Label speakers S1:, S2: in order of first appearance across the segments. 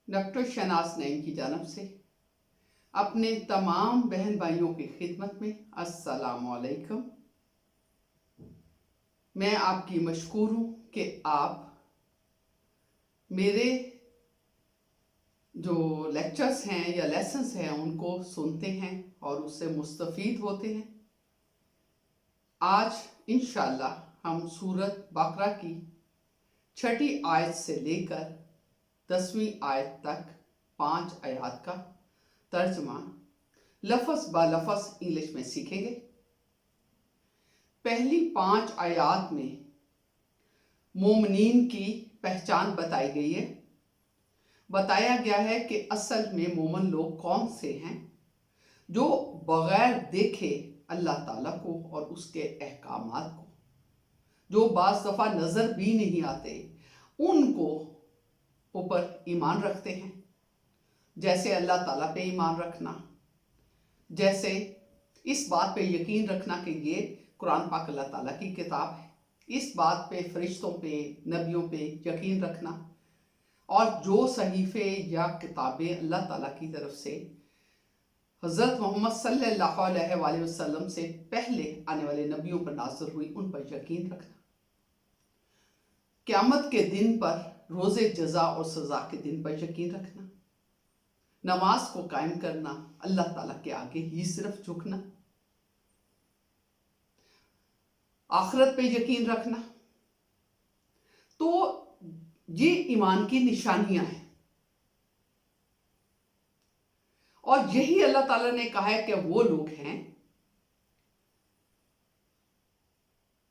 S1: Doctor Shahnaz نعیم کی جانب سے اپنے تمام بہن بھائیوں کی خدمت میں السلام علیکم۔ میں آپ کی مشکور ہوں کہ آپ میرے جو لیکچرز ہیں یا لیسنز ہیں ان کو سنتے ہیں اور اس سے مستفید ہوتے ہیں۔ آج انشاءاللہ ہم سورۃ بقرہ کی 6 آیت سے لے کر 10 آیت تک 5 آیات کا ترجمہ لفظ با لفظ انگلش میں سیکھیں گے۔ پہلی 5 آیات میں مومنین کی پہچان بتائی گئی ہے۔ بتایا گیا ہے کہ اصل میں مومن لوگ کون سے ہیں جو بغیر دیکھے اللہ تعالیٰ کو اور اس کے احکامات کو، جو بعض دفعہ نظر بھی نہیں آتے، ان کو اوپر ایمان رکھتے ہیں، جیسے اللہ تعالیٰ پہ ایمان رکھنا، جیسے اس بات پہ یقین رکھنا کہ یہ قرآن پاک اللہ تعالیٰ کی کتاب ہے، اس بات پہ فرشتوں پہ نبیوں پہ یقین رکھنا، اور جو صحیفے یا کتابیں اللہ تعالیٰ کی طرف سے حضرت محمد صلی اللہ علیہ وآلہ وسلم سے پہلے آنے والے نبیوں پر نازل ہوئی ان پر یقین رکھنا، قیامت کے دن پر، روز جزا اور سزا کے دن پر یقین رکھنا، نماز کو قائم کرنا، اللہ تعالیٰ کے آگے ہی صرف جھکنا، آخرت پہ یقین رکھنا۔ تو یہ ایمان کی نشانیاں ہیں، اور یہی اللہ تعالیٰ نے کہا ہے کہ وہ لوگ ہیں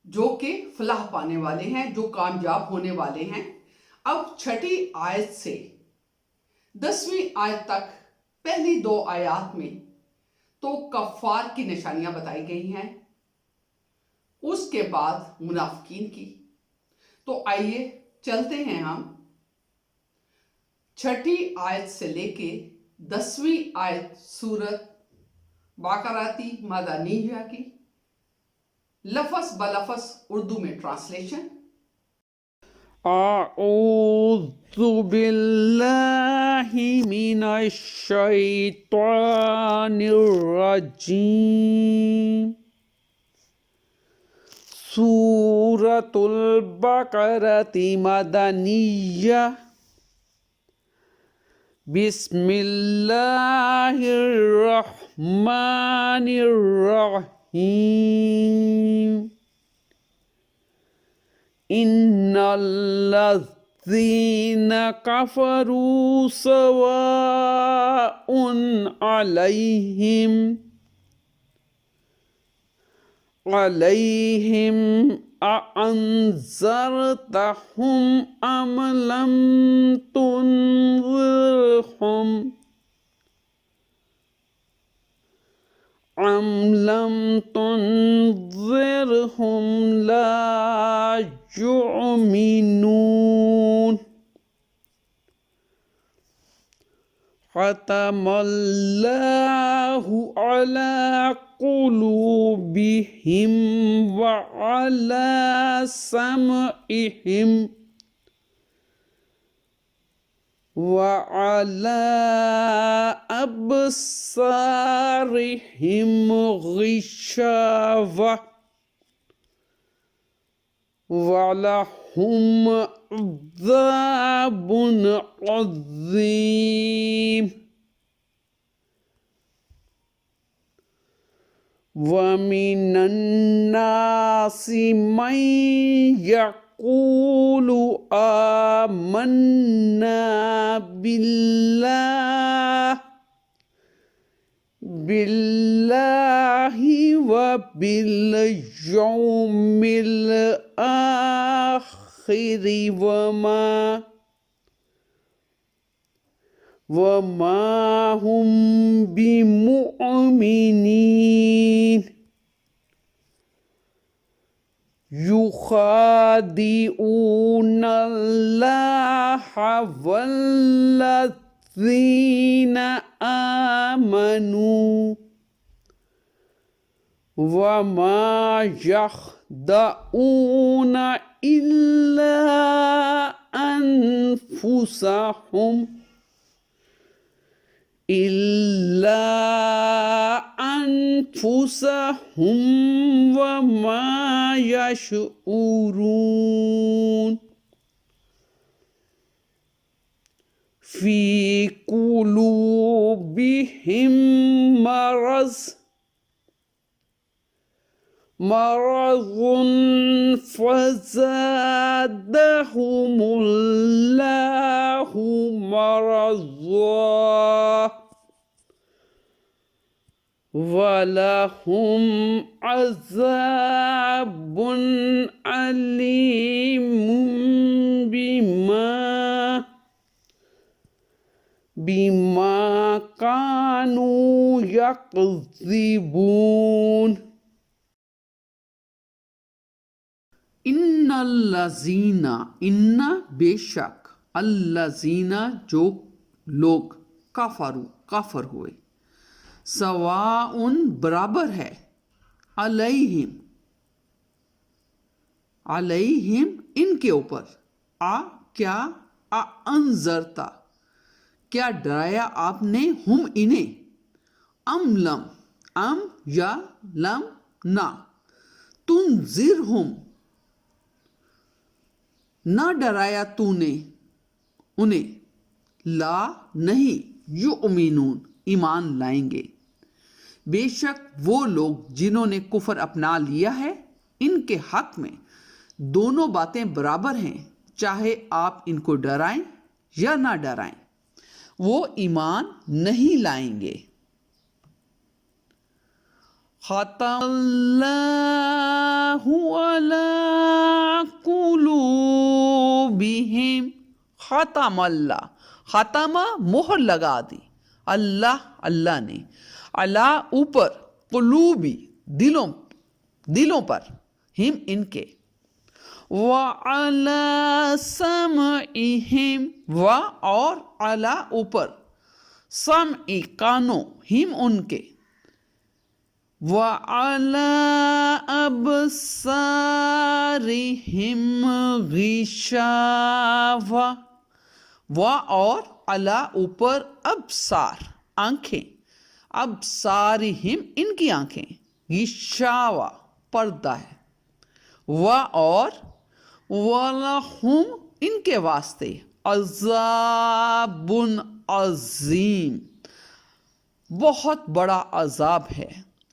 S1: جو کہ فلاح پانے والے ہیں، جو کامیاب ہونے والے ہیں۔ اب 6 آیت سے 10 آیت تک پہلی 2 آیات میں تو کفار کی نشانیاں بتائی گئی ہیں، اس کے بعد منافقین کی۔ تو آئیے چلتے ہیں ہم 6 آیت سے لے کے 10 آیت سورۃ بقرہ مدنیہ کی لفظ بلفظ اردو میں ٹرانسلیشن۔
S2: اعوذ باللہ من الشیطان الرجیم۔ سورۃ البقرۃ مدنیہ۔ بسم اللہ الرحمن الرحیم۔ ان الذین کفروا سواء علیہم اانذرتہم ام لم تنذرہم لا یؤمنون۔ ختم اللہ علی قلوبہم وعلی سمعہم وعلی ابصارہم غشاوہ وَلَهُمْ عَذَابٌ عَظِيمٌ۔ وَمِنَ النَّاسِ مَن يَقُولُ آمَنَّا باللہ وبالیوم الآخر وما هم بمؤمنین۔ یخادعون اللہ والذین آمنوا وما يخدعون إلا أنفسهم إلا أنفسهم وما يشعرون في قلوبهم مرض فزادهم الله مرضا ولهم عذاب أليم بما كانوا يكذبون ان الذین ان بے شک الذین جو لوگ کافر ہوئے سواء برابر ہے علیہم ان کے اوپر کیا انذرتا کیا ڈرایا آپ نے ہم انہیں ام یا لم نہ تنذرہم نہ ڈرایا تو نے انہیں لا نہیں یؤمنون ایمان لائیں گے بے شک وہ لوگ جنہوں نے کفر اپنا لیا ہے ان کے حق میں دونوں باتیں برابر ہیں چاہے آپ ان کو ڈرائیں یا نہ ڈرائیں وہ ایمان نہیں لائیں گے ختم اللہ علی قلوبہم ختم اللہ ختم مہر لگا دی اللہ نے علی اوپر قلوبی دلوں پر ہم ان کے وعلی سمعہم اور علی اوپر سمع کانوں ہم ان کے وعلی ابصارہم غشاوہ اور علی اوپر ابصار آنکھیں ابصارہم ان کی آنکھیں غشاوہ پردہ ہے اور وَلَهُمْ ان کے واسطے عذاب عظیم بہت بڑا عذاب ہے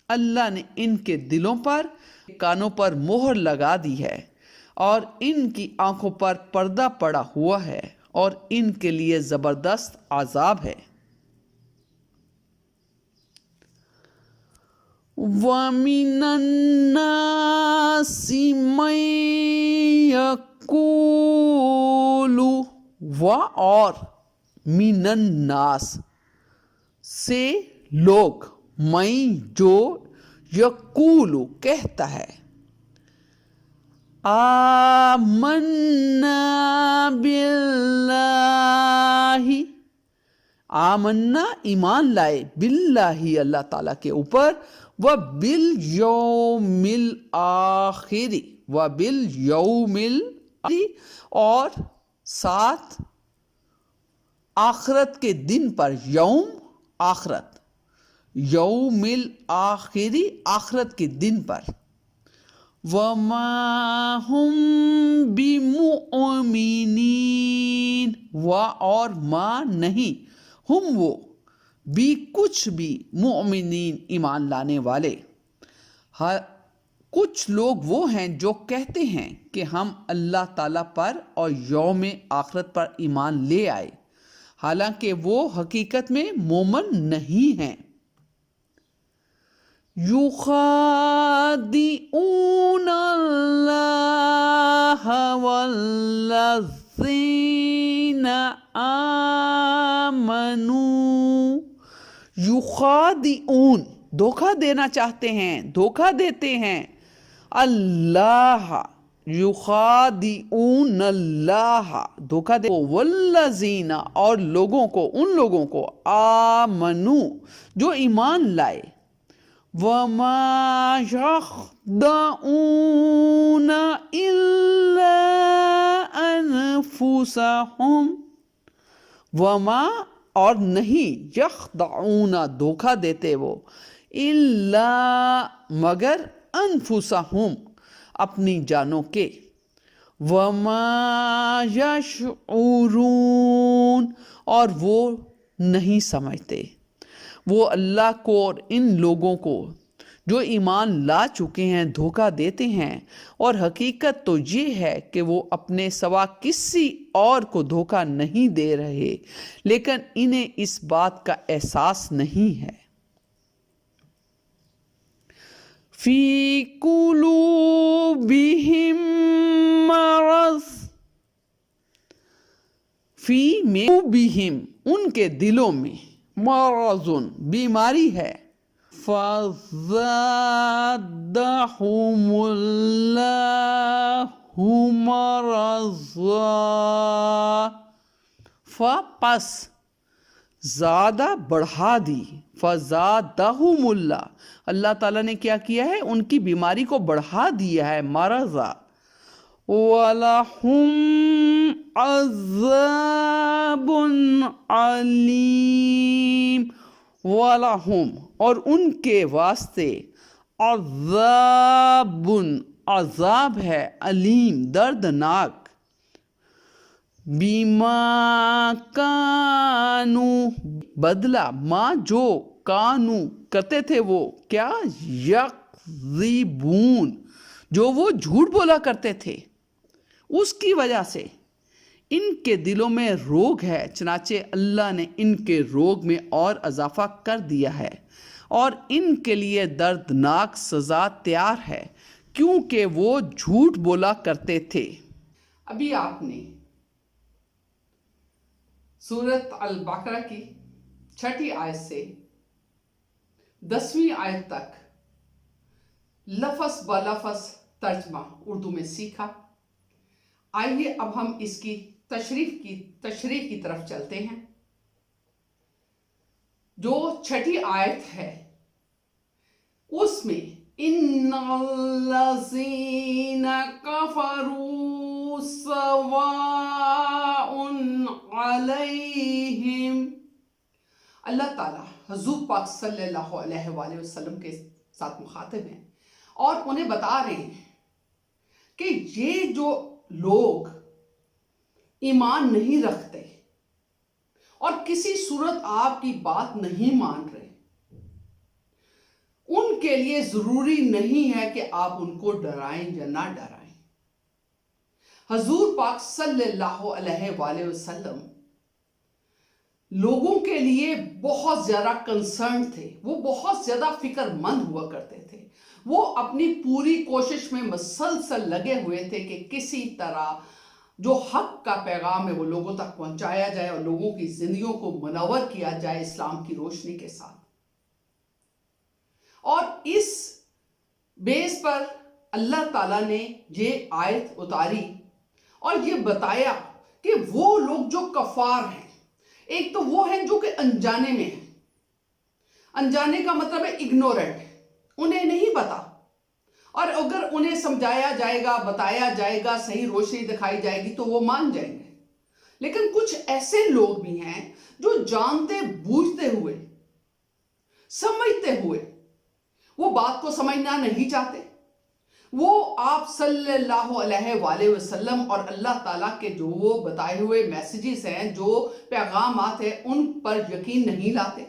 S2: اللہ نے ان کے دلوں پر کانوں پر مہر لگا دی ہے اور ان کی آنکھوں پر پردہ پڑا ہوا ہے اور ان کے لیے زبردست عذاب ہے وَمِنَ النَّاسِ مَن يَقُولُ اور من الناس سے لوگ میں جو یقول کہتا ہے آمنا باللہ آمنا ایمان لائے باللہ اللہ تعالیٰ کے اوپر وبالیوم الآخر وبالیوم الآخر اور ساتھ آخرت کے دن پر یوم آخرت یوم الآخری آخرت کے دن پر وما ہم بمؤمنین اور ما نہیں ہم وہ بھی کچھ بھی مؤمنین ایمان لانے والے کچھ لوگ وہ ہیں جو کہتے ہیں کہ ہم اللہ تعالیٰ پر اور یوم آخرت پر ایمان لے آئے حالانکہ وہ حقیقت میں مومن نہیں ہیں یخادعون اللہ والذین آمنوا یخادعون دھوکہ دینا چاہتے ہیں دھوکہ دیتے ہیں اللہ یخادعون اللہ دھوکہ دے والذین اور لوگوں کو ان لوگوں کو آمنو جو ایمان لائے وما یخدعون الا انفسہم وما اور نہیں یخدعون دھوکہ دیتے وہ الا مگر انفسہم اپنی جانوں کے وما یشعرون اور وہ نہیں سمجھتے. وہ اللہ کو اور ان لوگوں کو جو ایمان لا چکے ہیں دھوکہ دیتے ہیں، اور حقیقت تو یہ ہے کہ وہ اپنے سوا کسی اور کو دھوکہ نہیں دے رہے، لیکن انہیں اس بات کا احساس نہیں ہے. فی قلوبہم مرض، فی میں قلوبہم ان کے دلوں میں مرض بیماری ہے. فَزَادَهُمُ اللَّهُ مَرَضًا، پس زیادہ بڑھا دی، فَزَادَهُمُ اللَّهُ اللہ تعالیٰ نے کیا کیا ہے؟ ان کی بیماری کو بڑھا دیا ہے، مرضا. وَلَهُمْ عَذَابٌ عَلِيمٌ، وَلَهُمْ اور ان کے واسطے عذاب عذاب ہے، علیم دردناک. بیما کانو بدلہ ما جو کانو کرتے تھے وہ کیا یکذبون جو وہ جھوٹ بولا کرتے تھے، اس کی وجہ سے ان کے دلوں میں روگ ہے. چنانچہ اللہ نے ان کے روگ میں اور اضافہ کر دیا ہے، اور ان کے لیے دردناک سزا تیار ہے کیونکہ وہ جھوٹ بولا کرتے تھے.
S1: ابھی آپ نے سورۃ البقرہ کی 6 آیت سے 10 آیت تک لفظ بلفظ ترجمہ اردو میں سیکھا. آئیے اب ہم اس کی تشریح کی طرف چلتے ہیں. جو 6 آیت ہے اس میں ان الذین کفروا سواء علیہم، اللہ تعالیٰ حضور پاک صلی اللہ علیہ وآلہ وسلم کے ساتھ مخاطب ہیں اور انہیں بتا رہے ہیں کہ یہ جو لوگ ایمان نہیں رکھتے اور کسی صورت آپ کی بات نہیں مان رہے، ان کے لیے ضروری نہیں ہے کہ آپ ان کو ڈرائیں یا نہ ڈرائیں. حضور پاک صلی اللہ علیہ وآلہ وسلم لوگوں کے لیے بہت زیادہ کنسرن تھے، وہ بہت زیادہ فکر مند ہوا کرتے تھے. وہ اپنی پوری کوشش میں مسلسل لگے ہوئے تھے کہ کسی طرح جو حق کا پیغام ہے وہ لوگوں تک پہنچایا جائے اور لوگوں کی زندگیوں کو منور کیا جائے اسلام کی روشنی کے ساتھ. اور اس بیس پر اللہ تعالیٰ نے یہ آیت اتاری اور یہ بتایا کہ وہ لوگ جو کفار ہیں، ایک تو وہ ہیں جو کہ انجانے میں ہیں. انجانے کا مطلب ہے اگنورنٹ، انہیں نہیں پتا، اور اگر انہیں سمجھایا جائے گا، بتایا جائے گا، صحیح روشنی دکھائی جائے گی تو وہ مان جائیں گے. لیکن کچھ ایسے لوگ بھی ہیں جو جانتے بوجھتے ہوئے، سمجھتے ہوئے وہ بات کو سمجھنا نہیں چاہتے. وہ آپ صلی اللہ علیہ وآلہ وسلم اور اللہ تعالیٰ کے جو وہ بتائے ہوئے میسیجز ہیں، جو پیغامات ہیں، ان پر یقین نہیں لاتے.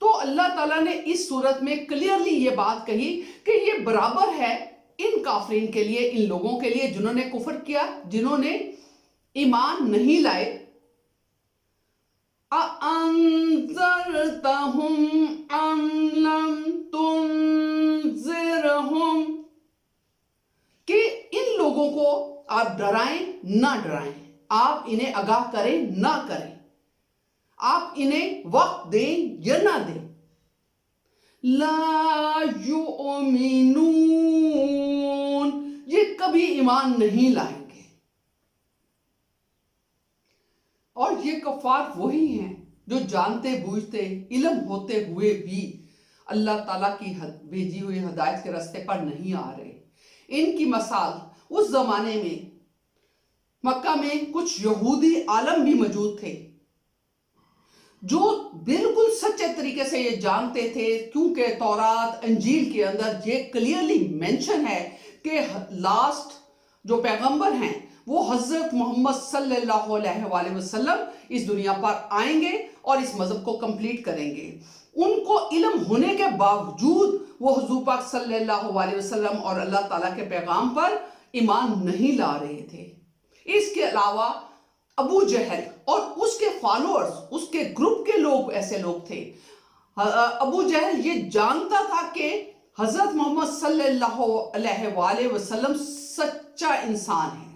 S1: تو اللہ تعالیٰ نے اس صورت میں کلیئرلی یہ بات کہی کہ یہ برابر ہے ان کافرین کے لیے، ان لوگوں کے لیے جنہوں نے کفر کیا، جنہوں نے ایمان نہیں لائے. أَأَنذَرْتَهُمْ أَمْ لَمْ تُنذِرْهُمْ کہ ان لوگوں کو آپ ڈرائیں نہ ڈرائیں، آپ انہیں آگاہ کریں نہ کریں، آپ انہیں وقت دیں یا نہ دیں، لا یؤمنون یہ کبھی ایمان نہیں لائیں گے. اور یہ کفار وہی ہیں جو جانتے بوجھتے، علم ہوتے ہوئے بھی اللہ تعالیٰ کی بھیجی ہوئی ہدایت کے راستے پر نہیں آ رہے. ان کی مثال اس زمانے میں مکہ میں کچھ یہودی عالم بھی موجود تھے جو بالکل سچے طریقے سے یہ جانتے تھے، کیونکہ تورات انجیل کے اندر یہ کلیئرلی مینشن ہے کہ لاسٹ جو پیغمبر ہیں وہ حضرت محمد صلی اللہ علیہ وآلہ وسلم اس دنیا پر آئیں گے اور اس مذہب کو کمپلیٹ کریں گے۔ ان کو علم ہونے کے باوجود وہ حضور پاک صلی اللہ علیہ وسلم اور اللہ تعالیٰ کے پیغام پر ایمان نہیں لا رہے تھے۔ اس کے علاوہ ابو جہل اور اس کے فالوورز، اس کے گروپ کے لوگ ایسے لوگ تھے۔ ابو جہل یہ جانتا تھا کہ حضرت محمد صلی اللہ علیہ وآلہ وسلم سچا انسان ہے۔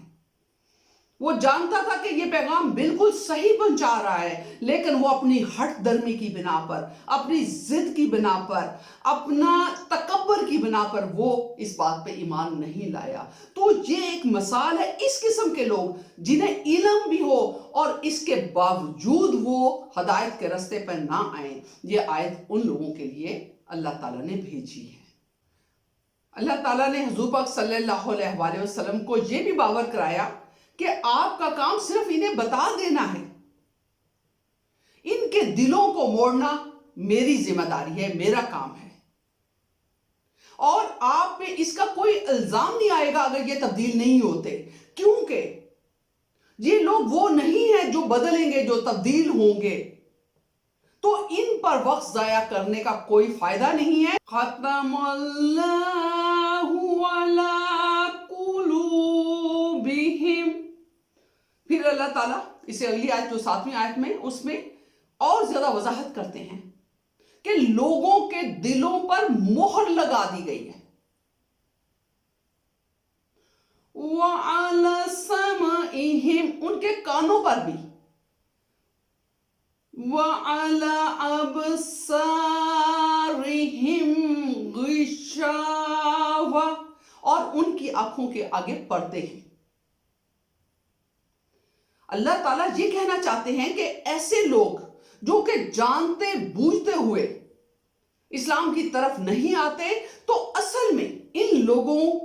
S1: وہ جانتا تھا کہ یہ پیغام بالکل صحیح پہنچا رہا ہے، لیکن وہ اپنی ہٹ درمی کی بنا پر، اپنی ضد کی بنا پر، اپنا تکبر کی بنا پر وہ اس بات پہ ایمان نہیں لایا۔ تو یہ ایک مثال ہے اس قسم کے لوگ جنہیں علم بھی ہو اور اس کے باوجود وہ ہدایت کے راستے پر نہ آئیں۔ یہ آیت ان لوگوں کے لیے اللہ تعالیٰ نے بھیجی ہے۔ اللہ تعالیٰ نے حضور پاک صلی اللہ علیہ وآلہ وسلم کو یہ بھی باور کرایا کہ آپ کا کام صرف انہیں بتا دینا ہے، ان کے دلوں کو موڑنا میری ذمہ داری ہے، میرا کام ہے، اور آپ پہ اس کا کوئی الزام نہیں آئے گا اگر یہ تبدیل نہیں ہوتے، کیونکہ یہ لوگ وہ نہیں ہیں جو بدلیں گے، جو تبدیل ہوں گے۔ تو ان پر وقت ضائع کرنے کا کوئی فائدہ نہیں ہے۔ ختم اللہ علی قلوبہم، پھر اللہ تعالیٰ اسے اگلی آیت جو 7ویں آیت میں اس میں اور زیادہ وضاحت کرتے ہیں کہ لوگوں کے دلوں پر مہر لگا دی گئی ہے۔ وَعَلَى سَمْعِهِمْ، ان کے کانوں پر بھی، وَعَلَى أَبْصَارِهِمْ غِشَاوَةٌ، اور ان کی آنکھوں کے آگے پردے ہیں۔ اللہ تعالیٰ یہ کہنا چاہتے ہیں کہ ایسے لوگ جو کہ جانتے بوجھتے ہوئے اسلام کی طرف نہیں آتے، تو اصل میں ان لوگوں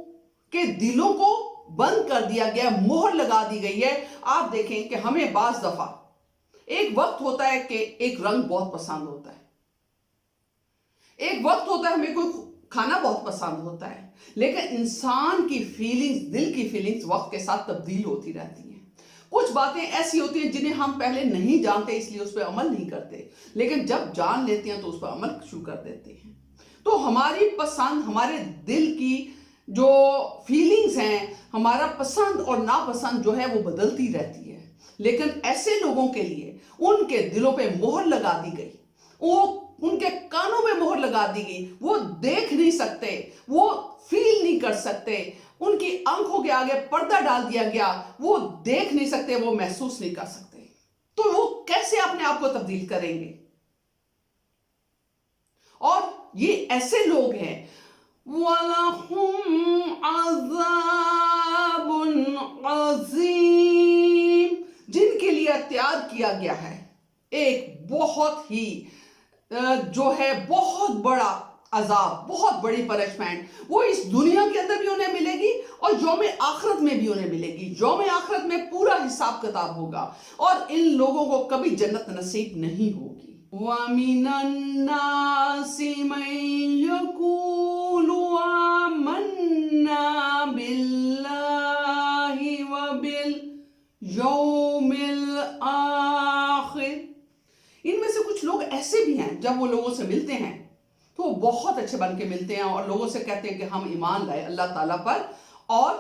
S1: کے دلوں کو بند کر دیا گیا، مہر لگا دی گئی ہے۔ آپ دیکھیں کہ ہمیں بعض دفعہ ایک وقت ہوتا ہے کہ ایک رنگ بہت پسند ہوتا ہے، ایک وقت ہوتا ہے ہمیں کوئی کھانا بہت پسند ہوتا ہے، لیکن انسان کی فیلنگز، دل کی فیلنگز وقت کے ساتھ تبدیل ہوتی رہتی ہیں۔ کچھ باتیں ایسی ہوتی ہیں جنہیں ہم پہلے نہیں جانتے، اس لیے اس پہ عمل نہیں کرتے، لیکن جب جان لیتے ہیں تو اس پہ عمل شروع کر دیتے ہیں۔ تو ہماری پسند، ہمارے دل کی جو فیلنگز ہیں، ہمارا پسند اور ناپسند جو ہے وہ بدلتی رہتی ہے، لیکن ایسے لوگوں کے لیے ان کے دلوں پہ مہر لگا دی گئی، ان کے کانوں میں مہر لگا دی گئی، وہ دیکھ نہیں سکتے، وہ فیل نہیں کر سکتے، ان کی آنکھوں کے آگے پردہ ڈال دیا گیا، وہ دیکھ نہیں سکتے، وہ محسوس نہیں کر سکتے۔ تو وہ کیسے اپنے آپ کو تبدیل کریں گے؟ اور یہ ایسے لوگ ہیں وَلَهُمْ عَذَابٌ عَظِيمٌ، جن کے لیے تیار کیا گیا ہے ایک بہت ہی جو ہے بہت بڑا عذاب، بہت بڑی پنشمنٹ۔ وہ اس دنیا کے اندر بھی انہیں ملے گی اور یوم آخرت میں بھی انہیں ملے گی۔ یوم آخرت میں پورا حساب کتاب ہوگا اور ان لوگوں کو کبھی جنت نصیب نہیں ہوگی۔ وَمِنَ النَّاسِ مَن يَقُولُ آمَنَّا بِاللَّهِ وَبِالْيَوْمِ الْآخِرِ، ان میں سے کچھ لوگ ایسے بھی ہیں جب وہ لوگوں سے ملتے ہیں تو وہ بہت اچھے بن کے ملتے ہیں اور لوگوں سے کہتے ہیں کہ ہم ایمان لائے اللہ تعالیٰ پر اور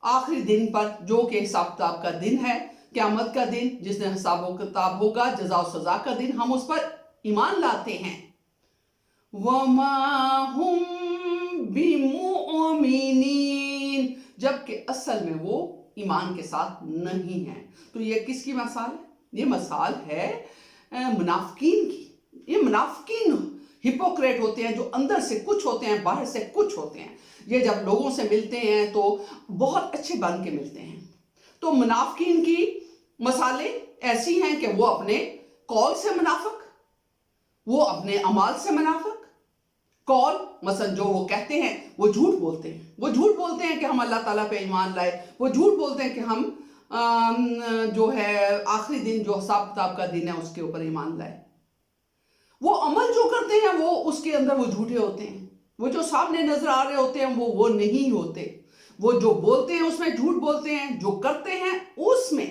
S1: آخری دن پر، جو کہ حساب کتاب کا دن ہے، قیامت کا دن، جس دن حساب و کتاب ہوگا، جزا و سزا کا دن، ہم اس پر ایمان لاتے ہیں۔ وَمَا هُمْ بِمُؤْمِنِينَ، جبکہ اصل میں وہ ایمان کے ساتھ نہیں ہیں۔ تو یہ کس کی مثال ہے؟ یہ مثال ہے منافقین کی۔ یہ منافقین ہپوکریٹ ہوتے ہیں جو اندر سے کچھ ہوتے ہیں، باہر سے کچھ ہوتے ہیں۔ یہ جب لوگوں سے ملتے ہیں تو بہت اچھے بن کے ملتے ہیں۔ تو منافقین کی مثالیں ایسی ہیں کہ وہ اپنے قول سے منافق، وہ اپنے اعمال سے منافق، کال مثلا جو وہ کہتے ہیں وہ جھوٹ بولتے ہیں. وہ جھوٹ بولتے ہیں کہ ہم اللہ تعالیٰ پہ ایمان لائے. وہ جھوٹ بولتے ہیں کہ ہم جو ہے آخری دن جو حساب کتاب کا دن ہے اس کے اوپر ایمان لائے. وہ عمل جو کرتے ہیں وہ اس کے اندر وہ جھوٹے ہوتے ہیں. وہ جو سامنے نظر آ رہے ہوتے ہیں وہ نہیں ہوتے. وہ جو بولتے ہیں اس میں جھوٹ بولتے ہیں. جو کرتے ہیں اس میں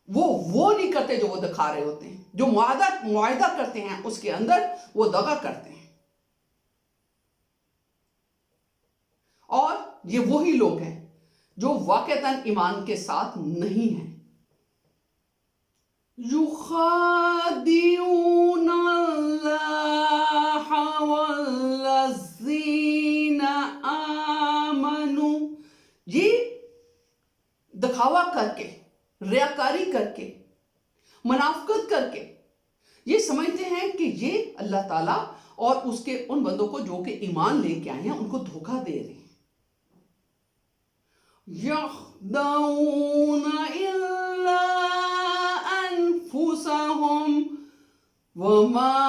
S1: وہ نہیں کرتے جو وہ دکھا رہے ہوتے ہیں. جو معاہدہ کرتے ہیں اس کے اندر وہ دغا کرتے ہیں. اور یہ وہی لوگ ہیں جو واقعتاً ایمان کے ساتھ نہیں ہیں. يخادعون الله والذين آمنوا. یہ دکھاوا کر کے, ریاکاری کر کے, منافقت کر کے یہ سمجھتے ہیں کہ یہ اللہ تعالیٰ اور اس کے ان بندوں کو جو کہ ایمان لے کے آئے ہیں ان کو دھوکہ دے رہے ہیں. يخدعون إلا أنفسهم وما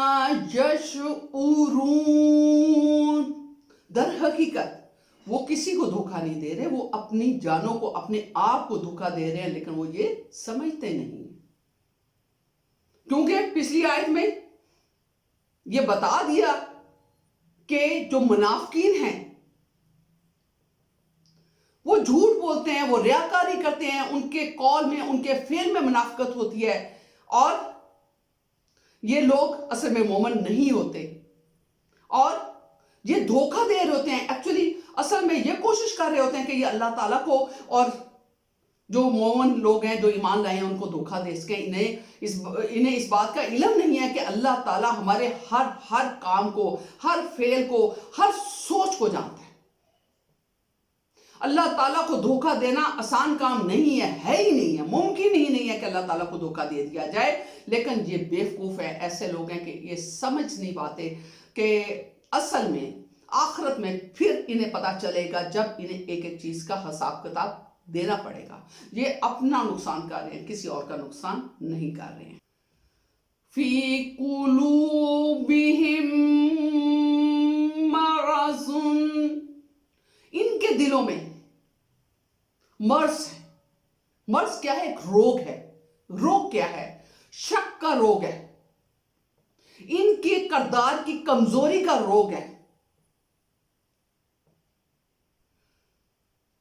S1: يشعرون. در حقیقت وہ کسی کو دھوکہ نہیں دے رہے, وہ اپنی جانوں کو, اپنے آپ کو دھوکہ دے رہے ہیں, لیکن وہ یہ سمجھتے نہیں. کیونکہ پچھلی آیت میں یہ بتا دیا کہ جو منافقین ہیں وہ جھوٹ بولتے ہیں, وہ ریاکاری کرتے ہیں, ان کے قول میں, ان کے فعل میں منافقت ہوتی ہے, اور یہ لوگ اصل میں مومن نہیں ہوتے اور یہ دھوکہ دے رہے ہوتے ہیں. ایکچولی اصل میں یہ کوشش کر رہے ہوتے ہیں کہ یہ اللہ تعالیٰ کو اور جو مومن لوگ ہیں جو ایمان لائے ہیں ان کو دھوکہ دے سکیں. انہیں اس بات کا علم نہیں ہے کہ اللہ تعالیٰ ہمارے ہر کام کو, ہر فعل کو, ہر سوچ کو جانتا ہے. اللہ تعالیٰ کو دھوکہ دینا آسان کام نہیں ہے ہی نہیں ہے. ممکن ہی نہیں ہے کہ اللہ تعالیٰ کو دھوکہ دے دیا جائے. لیکن یہ بیوقوف ہے, ایسے لوگ ہیں کہ یہ سمجھ نہیں پاتے کہ اصل میں آخرت میں پھر انہیں پتا چلے گا جب انہیں ایک ایک چیز کا حساب کتاب دینا پڑے گا. یہ اپنا نقصان کر رہے ہیں, کسی اور کا نقصان نہیں کر رہے ہیں. فی قلوبہم مرض. ان کے دلوں میں مرض ہے. مرض کیا ہے؟ ایک روگ ہے. روگ کیا ہے؟ شک کا روگ ہے. ان کے کردار کی کمزوری کا روگ ہے.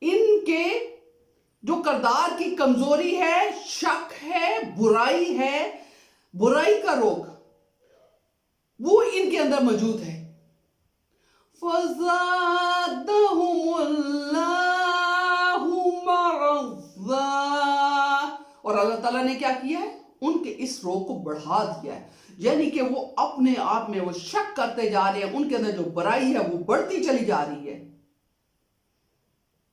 S1: ان کے جو کردار کی کمزوری ہے, شک ہے, برائی ہے, برائی کا روگ وہ ان کے اندر موجود ہے. فَزَادَهُمُ اللَّهُ مَرَضًا. اور اللہ تعالیٰ نے کیا کیا ہے؟ ان کے اس روگ کو بڑھا دیا ہے. یعنی کہ وہ اپنے آپ میں وہ شک کرتے جا رہے ہیں, ان کے اندر جو برائی ہے وہ بڑھتی چلی جا رہی ہے.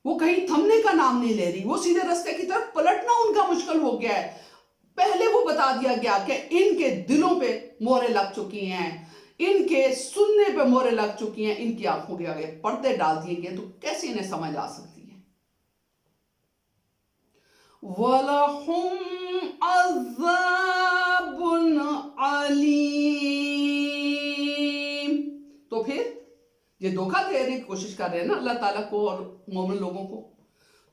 S1: وہ کہیں تھمنے کا نام نہیں لے رہی. وہ سیدھے راستے کی طرف پلٹنا ان کا مشکل ہو گیا ہے. پہلے وہ بتا دیا گیا کہ ان کے دلوں پہ مہریں لگ چکی ہیں, ان کے سننے پہ مہریں لگ چکی ہیں, ان کی آنکھوں کے آگے پردے ڈال دیے گئے, تو کیسے انہیں سمجھ آ سکتی ہے؟ وَلَهُمْ عَذَابٌ عَلِيمٌ. تو پھر یہ دھوکہ دینے کی کوشش کر رہے ہیں نا اللہ تعالیٰ کو اور مومن لوگوں کو,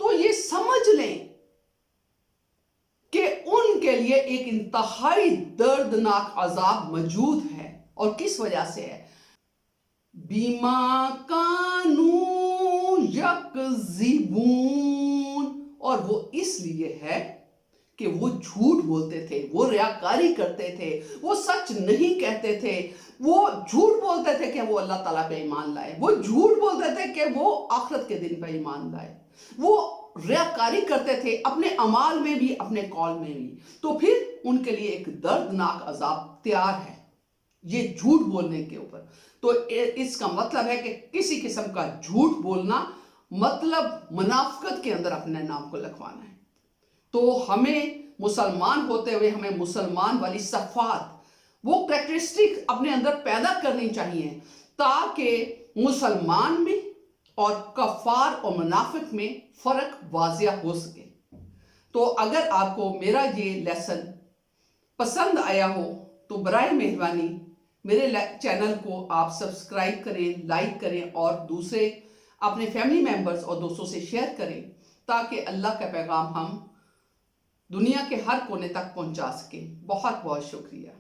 S1: تو یہ سمجھ لیں کہ ان کے لیے ایک انتہائی دردناک عذاب موجود ہے. اور کس وجہ سے ہے؟ بِمَا كَانُوا يَكْذِبُونَ. اور وہ اس لیے ہے کہ وہ جھوٹ بولتے تھے, وہ ریاکاری کرتے تھے, وہ سچ نہیں کہتے تھے. وہ جھوٹ بولتے تھے کہ وہ اللہ تعالیٰ پہ ایمان لائے. وہ جھوٹ بولتے تھے کہ وہ آخرت کے دن پہ ایمان لائے. وہ ریاکاری کرتے تھے اپنے اعمال میں بھی, اپنے قول میں بھی. تو پھر ان کے لیے ایک دردناک عذاب تیار ہے یہ جھوٹ بولنے کے اوپر. تو اس کا مطلب ہے کہ کسی قسم کا جھوٹ بولنا مطلب منافقت کے اندر اپنے نام کو لکھوانا ہے. تو ہمیں مسلمان ہوتے ہوئے ہمیں مسلمان والی صفات, وہ کریکٹرسٹک اپنے اندر پیدا کرنی چاہیے تاکہ مسلمان میں اور کفار اور منافق میں فرق واضح ہو سکے. تو اگر آپ کو میرا یہ لیسن پسند آیا ہو تو برائے مہربانی میرے چینل کو آپ سبسکرائب کریں، لائک کریں اور دوسرے اپنے فیملی ممبرز اور دوستوں سے شیئر کریں تاکہ اللہ کا پیغام ہم دنیا کے ہر کونے تک پہنچا سکیں۔ بہت بہت شکریہ۔